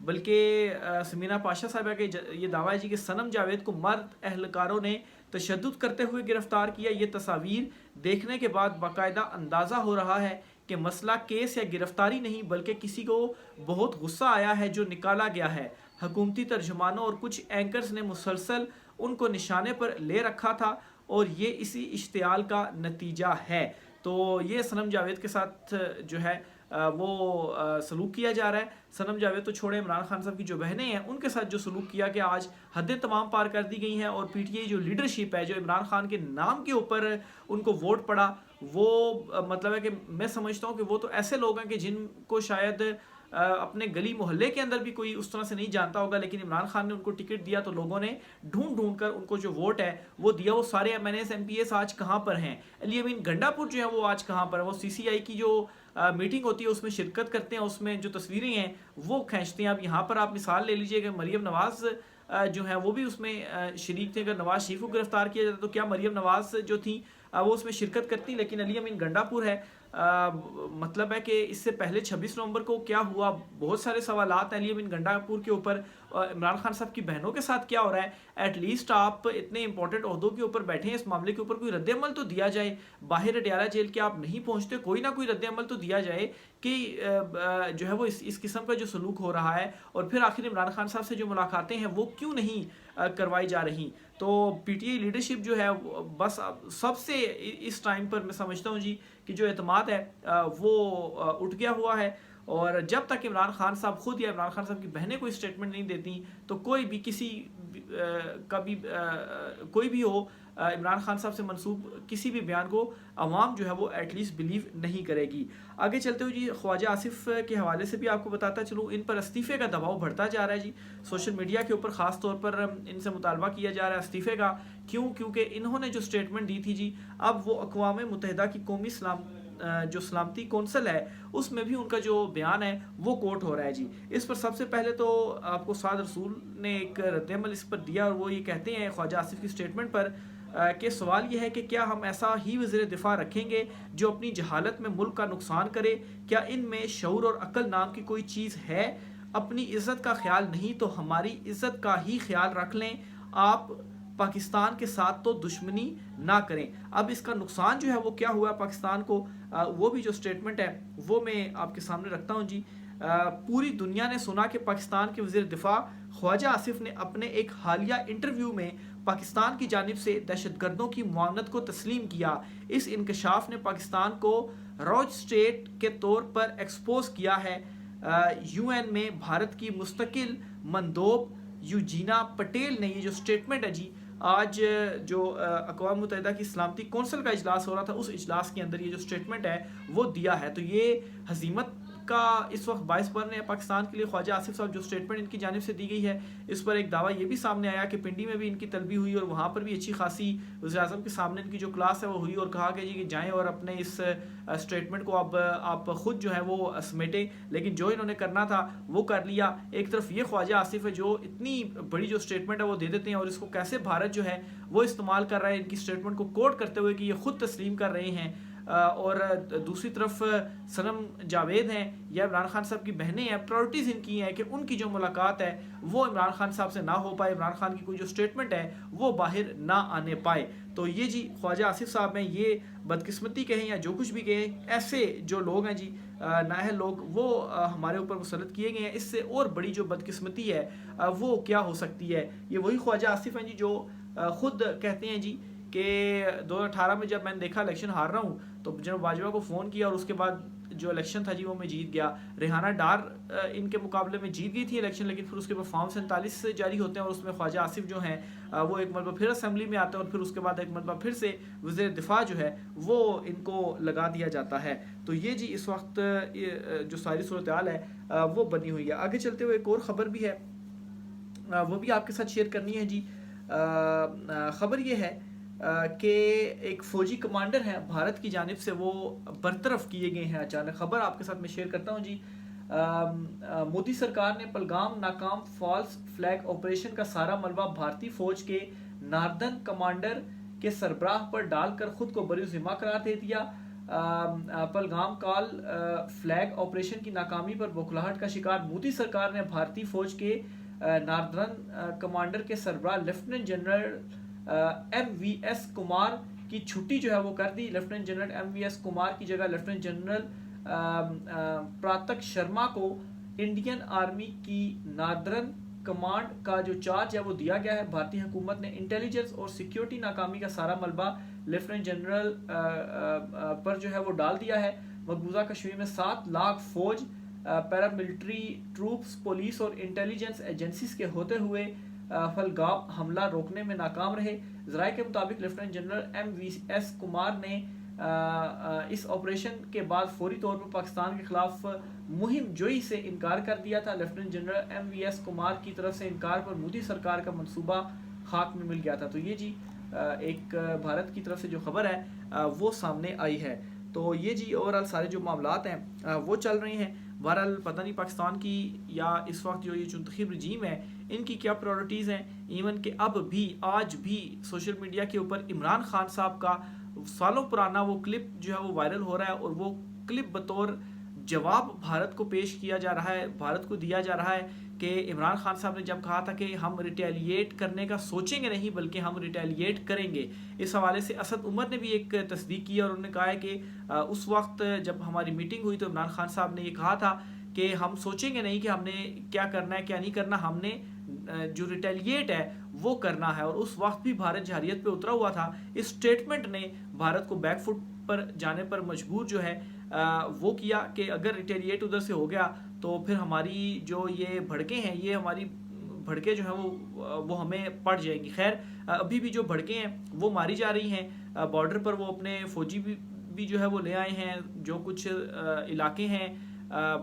بلکہ سمینہ پاشا صاحبہ کے یہ دعویٰ ہے جی کہ صنم جاوید کو مرد اہلکاروں نے تشدد کرتے ہوئے گرفتار کیا. یہ تصاویر دیکھنے کے بعد باقاعدہ اندازہ ہو رہا ہے کہ مسئلہ کیس یا گرفتاری نہیں بلکہ کسی کو بہت غصہ آیا ہے جو نکالا گیا ہے. حکومتی ترجمانوں اور کچھ اینکرز نے مسلسل ان کو نشانے پر لے رکھا تھا اور یہ اسی اشتعال کا نتیجہ ہے. تو یہ صنم جاوید کے ساتھ جو ہے وہ سلوک کیا جا رہا ہے. صنم جاوید تو چھوڑے، عمران خان صاحب کی جو بہنیں ہیں ان کے ساتھ جو سلوک کیا کہ آج حدیں تمام پار کر دی گئی ہیں. اور پی ٹی آئی جو لیڈرشپ ہے جو عمران خان کے نام کے اوپر ان کو ووٹ پڑا، وہ مطلب ہے کہ میں سمجھتا ہوں کہ وہ تو ایسے لوگ ہیں کہ جن کو شاید اپنے گلی محلے کے اندر بھی کوئی اس طرح سے نہیں جانتا ہوگا، لیکن عمران خان نے ان کو ٹکٹ دیا تو لوگوں نے ڈھونڈ ڈھونڈ کر ان کو جو ووٹ ہے وہ دیا. وہ سارے M N S M P S آج کہاں پر ہیں؟ علی امین گنڈا پور جو ہے وہ آج کہاں پر ہے؟ وہ سی سی آئی کی جو میٹنگ ہوتی ہے اس میں شرکت کرتے ہیں، اس میں جو تصویریں ہیں وہ کھینچتے ہیں. اب یہاں پر آپ مثال لے لیجئے کہ مریم نواز جو ہیں وہ بھی اس میں شریک تھے. اگر نواز شریف کو گرفتار کیا جاتا تو کیا مریم نواز جو تھیں وہ اس میں شرکت کرتی؟ لیکن علی امین گنڈا پور ہے. مطلب ہے کہ اس سے پہلے 26 نومبر کو کیا ہوا، بہت سارے سوالات ہیں علی امین گنڈا پور کے اوپر. عمران خان صاحب کی بہنوں کے ساتھ کیا ہو رہا ہے؟ ایٹ لیسٹ آپ اتنے امپورٹنٹ عہدوں کے اوپر بیٹھے ہیں، اس معاملے کے اوپر کوئی رد عمل تو دیا جائے. باہر اڈیالہ جیل کے آپ نہیں پہنچتے، کوئی نہ کوئی رد عمل تو دیا جائے کہ جو ہے وہ اس قسم کا جو سلوک ہو رہا ہے. اور پھر آخر عمران خان صاحب سے جو ملاقاتیں ہیں وہ کیوں نہیں کروائی جا رہی؟ تو پی ٹی آئی لیڈرشپ جو ہے بس سب سے اس ٹائم پر میں سمجھتا ہوں جی کہ جو اعتماد ہے وہ اٹھ گیا ہوا ہے. اور جب تک عمران خان صاحب خود یا عمران خان صاحب کی بہنیں کوئی سٹیٹمنٹ نہیں دیتی تو کوئی بھی کسی کا بھی کوئی بھی ہو عمران خان صاحب سے منسوب کسی بھی بیان کو عوام جو ہے وہ ایٹ لیسٹ بلیو نہیں کرے گی. آگے چلتے ہوئے جی خواجہ آصف کے حوالے سے بھی آپ کو بتاتا چلوں، ان پر استعفے کا دباؤ بڑھتا جا رہا ہے جی. سوشل میڈیا کے اوپر خاص طور پر ان سے مطالبہ کیا جا رہا ہے استعفے کا. کیونکہ انہوں نے جو سٹیٹمنٹ دی تھی جی، اب وہ اقوام متحدہ کی قومی جو سلامتی کونسل ہے اس میں بھی ان کا جو بیان ہے وہ کوٹ ہو رہا ہے جی. اس پر سب سے پہلے تو آپ کو سعد رسول نے ایک رد عمل اس پر دیا اور وہ یہ کہتے ہیں خواجہ آصف کی سٹیٹمنٹ پر کہ سوال یہ ہے کہ کیا ہم ایسا ہی وزیر دفاع رکھیں گے جو اپنی جہالت میں ملک کا نقصان کرے؟ کیا ان میں شعور اور عقل نام کی کوئی چیز ہے؟ اپنی عزت کا خیال نہیں تو ہماری عزت کا ہی خیال رکھ لیں. آپ پاکستان کے ساتھ تو دشمنی نہ کریں. اب اس کا نقصان جو ہے وہ کیا ہوا پاکستان کو، وہ بھی جو سٹیٹمنٹ ہے وہ میں آپ کے سامنے رکھتا ہوں جی. پوری دنیا نے سنا کہ پاکستان کے وزیر دفاع خواجہ آصف نے اپنے ایک حالیہ انٹرویو میں پاکستان کی جانب سے دہشت گردوں کی معاونت کو تسلیم کیا. اس انکشاف نے پاکستان کو روج سٹیٹ کے طور پر ایکسپوز کیا ہے. یو این میں بھارت کی مستقل مندوب یوجینا پٹیل نے یہ جو سٹیٹمنٹ ہے جی، آج جو اقوام متحدہ کی سلامتی کونسل کا اجلاس ہو رہا تھا اس اجلاس کے اندر یہ جو سٹیٹمنٹ ہے وہ دیا ہے. تو یہ ہزیمت کا اس وقت باعث بن رہے ہیں پاکستان کے لیے خواجہ آصف صاحب. جو سٹیٹمنٹ ان کی جانب سے دی گئی ہے اس پر ایک دعویٰ یہ بھی سامنے آیا کہ پنڈی میں بھی ان کی طلبی ہوئی اور وہاں پر بھی اچھی خاصی وزیر اعظم کے سامنے ان کی جو کلاس ہے وہ ہوئی اور کہا کہ جی کہ جائیں اور اپنے اس سٹیٹمنٹ کو اب آپ خود جو ہے وہ سمیٹیں. لیکن جو انہوں نے کرنا تھا وہ کر لیا. ایک طرف یہ خواجہ آصف ہے جو اتنی بڑی جو سٹیٹمنٹ ہے وہ دے دیتے ہیں اور اس کو کیسے بھارت جو ہے وہ استعمال کر رہا ہے ان کی سٹیٹمنٹ کو کوٹ کرتے ہوئے کہ یہ خود تسلیم کر رہے ہیں. اور دوسری طرف صنم جاوید ہیں یا عمران خان صاحب کی بہنیں ہیں، پرائورٹیز ان کی ہیں کہ ان کی جو ملاقات ہے وہ عمران خان صاحب سے نہ ہو پائے، عمران خان کی کوئی جو سٹیٹمنٹ ہے وہ باہر نہ آنے پائے. تو یہ جی خواجہ آصف صاحب ہیں، یہ بدقسمتی کہیں یا جو کچھ بھی کہیں، ایسے جو لوگ ہیں جی نااہل لوگ وہ ہمارے اوپر مسلط کیے گئے ہیں. اس سے اور بڑی جو بدقسمتی ہے وہ کیا ہو سکتی ہے؟ یہ وہی خواجہ آصف ہیں جی جو خود کہتے ہیں جی کہ 2018 میں جب میں نے دیکھا الیکشن ہار رہا ہوں تو جناب باجوہ کو فون کیا اور اس کے بعد جو الیکشن تھا جی وہ میں جیت گیا. ریحانہ ڈار ان کے مقابلے میں جیت گئی تھی الیکشن، لیکن پھر اس کے بعد فارم 47 سے جاری ہوتے ہیں اور اس میں خواجہ آصف جو ہیں وہ ایک مرتبہ پھر اسمبلی میں آتے ہیں اور پھر اس کے بعد ایک مرتبہ پھر سے وزیر دفاع جو ہے وہ ان کو لگا دیا جاتا ہے. تو یہ جی اس وقت جو ساری صورتحال ہے وہ بنی ہوئی ہے. آگے چلتے ہوئے ایک اور خبر بھی ہے وہ بھی آپ کے ساتھ شیئر کرنی ہے جی. خبر یہ ہے کہ ایک فوجی کمانڈر ہیں بھارت کی جانب سے وہ برطرف کیے گئے ہیں اچانک. خبر آپ کے ساتھ میں شیئر کرتا ہوں جی. مودی سرکار نے پلگام ناکام فالس فلیگ آپریشن کا سارا ملبہ بھارتی فوج کے ناردرن کمانڈر کے سربراہ پر ڈال کر خود کو بری ذمہ قرار دے دیا. پہلگام کال فلیگ آپریشن کی ناکامی پر بوکھلاہٹ کا شکار مودی سرکار نے بھارتی فوج کے ناردرن کمانڈر کے سربراہ lieutenant general M V S Kumar کی چھٹی جو ہے وہ کر دی. Lieutenant general M V S Kumar کی جگہ لیفٹیننٹ جنرل پراتک شرما کو انڈین آرمی کی ناردرن کمانڈ کا جو چارج ہے وہ دیا گیا ہے. بھارتی حکومت نے انٹیلیجنس اور سیکیورٹی ناکامی کا سارا ملبہ لیفٹیننٹ جنرل پر جو ہے وہ ڈال دیا ہے. مقبوضہ کشمیر میں 7 لاکھ فوج، پیراملٹری ٹروپس، پولیس اور انٹیلیجنس ایجنسیز کے ہوتے ہوئے پہلگام حملہ روکنے میں ناکام رہے. ذرائع کے مطابق lieutenant general M V S Kumar نے اس آپریشن کے بعد فوری طور پر پاکستان کے خلاف مہم جوئی سے انکار کر دیا تھا. Lieutenant general M V S Kumar کی طرف سے انکار پر مودی سرکار کا منصوبہ خاک میں مل گیا تھا. تو یہ جی ایک بھارت کی طرف سے جو خبر ہے وہ سامنے آئی ہے. تو یہ جی اوورال سارے جو معاملات ہیں وہ چل رہے ہیں. بہرحال پتہ نہیں پاکستان کی یا اس وقت جو یہ چنتخب رجیم ہے ان کی کیا پرائورٹیز ہیں. ایون کہ اب بھی آج بھی سوشل میڈیا کے اوپر عمران خان صاحب کا سالوں پرانا وہ کلپ جو ہے وہ وائرل ہو رہا ہے، اور وہ کلپ بطور جواب بھارت کو پیش کیا جا رہا ہے، بھارت کو دیا جا رہا ہے کہ عمران خان صاحب نے جب کہا تھا کہ ہم ریٹیلیٹ کرنے کا سوچیں گے نہیں بلکہ ہم ریٹیلیٹ کریں گے. اس حوالے سے اسد عمر نے بھی ایک تصدیق کی اور انہوں نے کہا ہے کہ اس وقت جب ہماری میٹنگ ہوئی تو عمران خان صاحب نے یہ کہا تھا کہ ہم سوچیں گے نہیں کہ ہم نے کیا کرنا ہے کیا نہیں کرنا، ہم نے جو ریٹیلیٹ ہے وہ کرنا ہے. اور اس وقت بھی بھارت جارحیت پہ اترا ہوا تھا. اس سٹیٹمنٹ نے بھارت کو بیک فٹ پر جانے پر مجبور جو ہے وہ کیا کہ اگر ریٹیلیٹ ادھر سے ہو گیا تو پھر ہماری جو یہ بھڑکیں ہیں یہ ہماری بھڑکیں جو ہیں وہ ہمیں پڑ جائیں گی. خیر ابھی بھی جو بھڑکیں ہیں وہ ماری جا رہی ہیں. بارڈر پر وہ اپنے فوجی بھی جو ہے وہ لے آئے ہیں. جو کچھ علاقے ہیں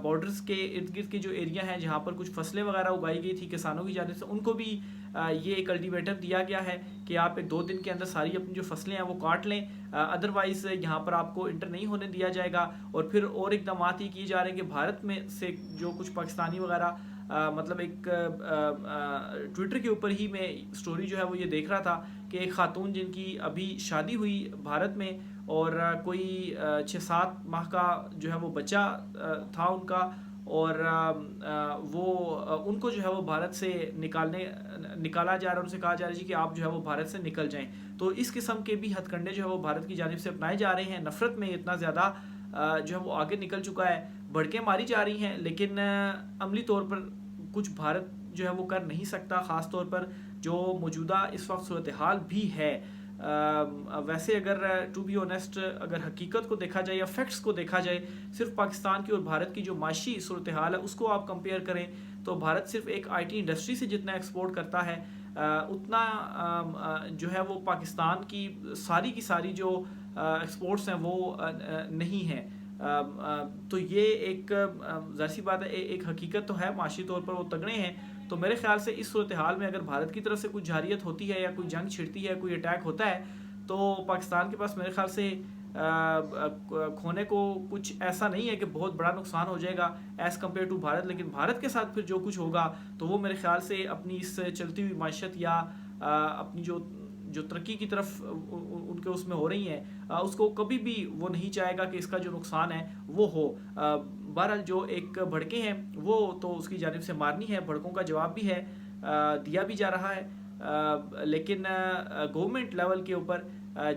بارڈرز کے ارد گرد کے جو ایریا ہیں جہاں پر کچھ فصلیں وغیرہ اگائی گئی تھی کسانوں کی جانب سے، ان کو بھی یہ ایک الٹیمیٹم دیا گیا ہے کہ آپ 1-2 دن کے اندر ساری اپنی جو فصلیں ہیں وہ کاٹ لیں، ادروائز یہاں پر آپ کو انٹر نہیں ہونے دیا جائے گا. اور پھر اور اقدامات یہ کیے جا رہے ہیں کہ بھارت میں سے جو کچھ پاکستانی وغیرہ مطلب ایک ٹویٹر کے اوپر ہی میں سٹوری جو ہے وہ یہ دیکھ رہا تھا کہ ایک خاتون جن کی ابھی شادی ہوئی بھارت میں اور کوئی 6-7 ماہ کا جو ہے وہ بچہ تھا ان کا، اور وہ ان کو جو ہے وہ بھارت سے نکالا جا رہا ہے. ان سے کہا جا رہا ہے جی کہ آپ جو ہے وہ بھارت سے نکل جائیں. تو اس قسم کے بھی ہتھ کنڈے جو ہے وہ بھارت کی جانب سے اپنائے جا رہے ہیں. نفرت میں اتنا زیادہ جو ہے وہ آگے نکل چکا ہے، بھڑکیں ماری جا رہی ہیں لیکن عملی طور پر کچھ بھارت جو ہے وہ کر نہیں سکتا، خاص طور پر جو موجودہ اس وقت صورتحال بھی ہے. ویسے اگر ٹو بی آنیسٹ اگر حقیقت کو دیکھا جائے یا فیکٹس کو دیکھا جائے، صرف پاکستان کی اور بھارت کی جو معاشی صورتحال ہے اس کو آپ کمپیئر کریں تو بھارت صرف ایک آئی ٹی انڈسٹری سے جتنا ایکسپورٹ کرتا ہے اتنا جو ہے وہ پاکستان کی ساری جو ایکسپورٹس ہیں وہ نہیں ہیں. تو یہ ایک ظاہر سی بات ہے، ایک حقیقت تو ہے، معاشی طور پر وہ تگڑے ہیں. تو میرے خیال سے اس صورتحال میں اگر بھارت کی طرف سے کوئی جارحیت ہوتی ہے یا کوئی جنگ چھڑتی ہے، کوئی اٹیک ہوتا ہے، تو پاکستان کے پاس میرے خیال سے کھونے کو کچھ ایسا نہیں ہے کہ بہت بڑا نقصان ہو جائے گا ایز کمپیئر ٹو بھارت. لیکن بھارت کے ساتھ پھر جو کچھ ہوگا تو وہ میرے خیال سے اپنی اس چلتی ہوئی معیشت یا اپنی جو ترقی کی طرف ان کے اس میں ہو رہی ہیں اس کو کبھی بھی وہ نہیں چاہے گا کہ اس کا جو نقصان ہے وہ ہو. بہرحال جو ایک بھڑکیں ہیں وہ تو اس کی جانب سے مارنی ہے، بھڑکوں کا جواب بھی ہے دیا بھی جا رہا ہے. لیکن گورنمنٹ لیول کے اوپر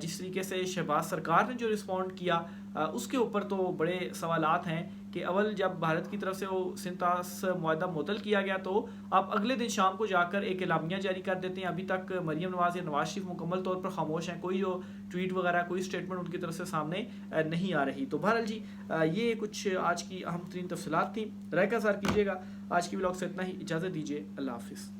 جس طریقے سے شہباز سرکار نے جو رسپونڈ کیا اس کے اوپر تو بڑے سوالات ہیں کہ اول جب بھارت کی طرف سے وہ سنتاس معاہدہ معطل کیا گیا تو آپ اگلے دن شام کو جا کر ایک اعلامیہ جاری کر دیتے ہیں. ابھی تک مریم نواز یا نواز شریف مکمل طور پر خاموش ہیں، کوئی جو ٹویٹ وغیرہ کوئی سٹیٹمنٹ ان کی طرف سے سامنے نہیں آ رہی. تو بہرحال جی یہ کچھ آج کی اہم ترین تفصیلات تھیں. رائے کا اظہار کیجیے گا. آج کی ولاگ سے اتنا ہی، اجازت دیجیے، اللہ حافظ.